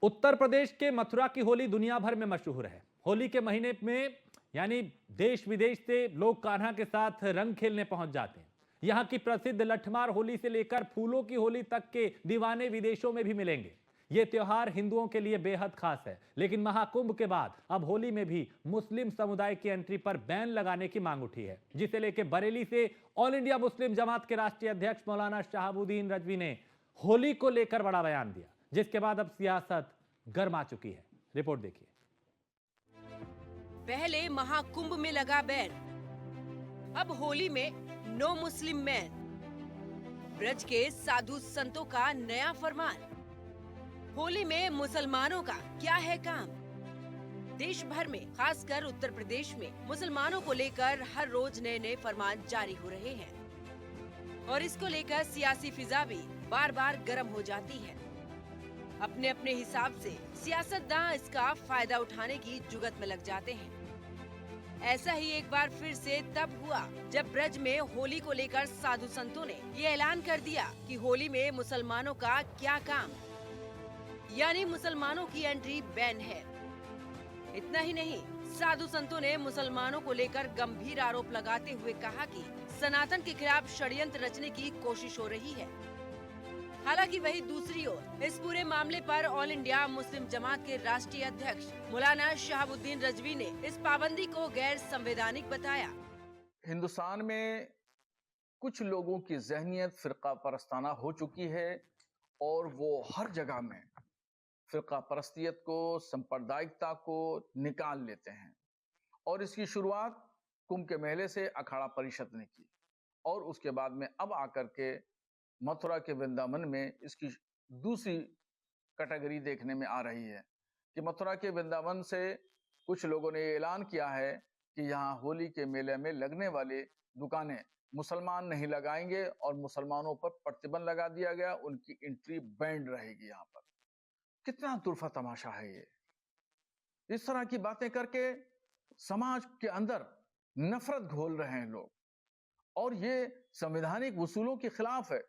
उत्तर प्रदेश के मथुरा की होली दुनिया भर में मशहूर है। होली के महीने में यानी देश विदेश से लोग कान्हा के साथ रंग खेलने पहुंच जाते हैं। यहां की प्रसिद्ध लठमार होली से लेकर फूलों की होली तक के दीवाने विदेशों में भी मिलेंगे। ये त्योहार हिंदुओं के लिए बेहद खास है, लेकिन महाकुंभ के बाद अब होली में भी मुस्लिम समुदाय की एंट्री पर बैन लगाने की मांग उठी है, जिसे लेकर बरेली से ऑल इंडिया मुस्लिम जमात के राष्ट्रीय अध्यक्ष मौलाना शहाबुद्दीन रजवी ने होली को लेकर बड़ा बयान दिया, जिसके बाद अब सियासत गर्मा चुकी है। रिपोर्ट देखिए। पहले महाकुंभ में लगा बैन, अब होली में नो मुस्लिम मैन। ब्रज के साधु संतों का नया फरमान, होली में मुसलमानों का क्या है काम। देश भर में, खासकर उत्तर प्रदेश में मुसलमानों को लेकर हर रोज नए नए फरमान जारी हो रहे हैं और इसको लेकर सियासी फिजा भी बार बार गर्म हो जाती है। अपने अपने हिसाब से सियासतदान इसका फायदा उठाने की जुगत में लग जाते हैं। ऐसा ही एक बार फिर से तब हुआ जब ब्रज में होली को लेकर साधु संतों ने ये ऐलान कर दिया कि होली में मुसलमानों का क्या काम, यानी मुसलमानों की एंट्री बैन है। इतना ही नहीं, साधु संतों ने मुसलमानों को लेकर गंभीर आरोप लगाते हुए कहा कि सनातन के खिलाफ षड्यंत्र रचने की कोशिश हो रही है। हालांकि वही दूसरी ओर इस पूरे मामले पर ऑल इंडिया मुस्लिम जमात के राष्ट्रीय अध्यक्ष मौलाना शहाबुद्दीन रजवी ने इस पाबंदी को गैर संवैधानिक बताया। हिंदुस्तान में कुछ लोगों की जहनियत फिरका परस्ताना हो चुकी है और वो हर जगह में फिरका परस्तियत को, सांप्रदायिकता को निकाल लेते हैं। और इसकी शुरुआत कुंभ के मेले से अखाड़ा परिषद ने की और उसके बाद में अब आकर के मथुरा के वृंदावन में इसकी दूसरी कैटेगरी देखने में आ रही है कि मथुरा के वृंदावन से कुछ लोगों ने ऐलान किया है कि यहाँ होली के मेले में लगने वाले दुकानें मुसलमान नहीं लगाएंगे और मुसलमानों पर प्रतिबंध लगा दिया गया, उनकी एंट्री बैंड रहेगी। यहाँ पर कितना तुरफा तमाशा है ये। इस तरह की बातें करके समाज के अंदर नफरत घोल रहे हैं लोग और ये संवैधानिक उसूलों के खिलाफ है।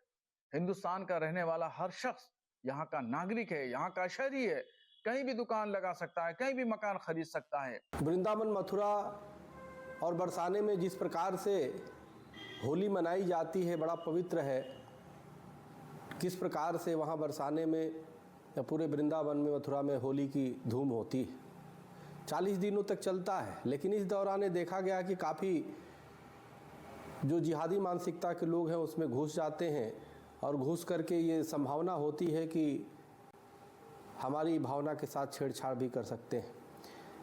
हिंदुस्तान का रहने वाला हर शख्स यहाँ का नागरिक है, यहाँ का शहरी है, कहीं भी दुकान लगा सकता है, कहीं भी मकान खरीद सकता है। वृंदावन, मथुरा और बरसाने में जिस प्रकार से होली मनाई जाती है बड़ा पवित्र है। किस प्रकार से वहाँ बरसाने में या पूरे वृंदावन में, मथुरा में होली की धूम होती है। 40 दिनों तक चलता है, लेकिन इस दौरान देखा गया कि काफ़ी जो जिहादी मानसिकता के लोग हैं उसमें घुस जाते हैं और घुस करके ये संभावना होती है कि हमारी भावना के साथ छेड़छाड़ भी कर सकते हैं।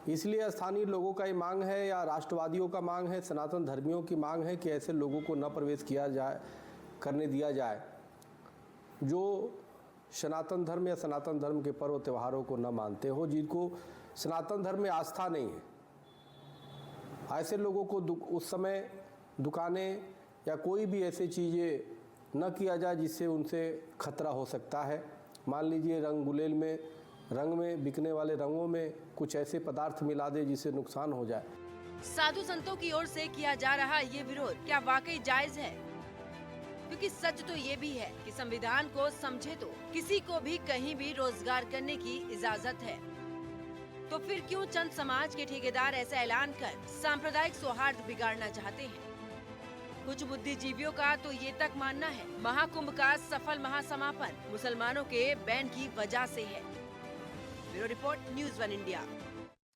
इसलिए स्थानीय लोगों का ये मांग है या राष्ट्रवादियों का मांग है, सनातन धर्मियों की मांग है कि ऐसे लोगों को न प्रवेश किया जाए, करने दिया जाए जो सनातन धर्म या सनातन धर्म के पर्व त्योहारों को न मानते हो, जिनको सनातन धर्म में आस्था नहीं है। ऐसे लोगों को उस समय दुकानें या कोई भी ऐसी चीज़ें न किया जाए जिससे उनसे खतरा हो सकता है। मान लीजिए रंग में बिकने वाले रंगों में कुछ ऐसे पदार्थ मिला दे जिससे नुकसान हो जाए। साधु संतों की ओर से किया जा रहा ये विरोध क्या वाकई जायज है? क्योंकि सच तो ये भी है कि संविधान को समझे तो किसी को भी कहीं भी रोजगार करने की इजाजत है। तो फिर क्यों चंद समाज के ठेकेदार ऐसा ऐलान कर सांप्रदायिक सौहार्द बिगाड़ना चाहते हैं? कुछ बुद्धिजीवियों का तो ये तक मानना है महाकुंभ का सफल महासमापन मुसलमानों के बैन की वजह से है। Bureau report, news 1 India.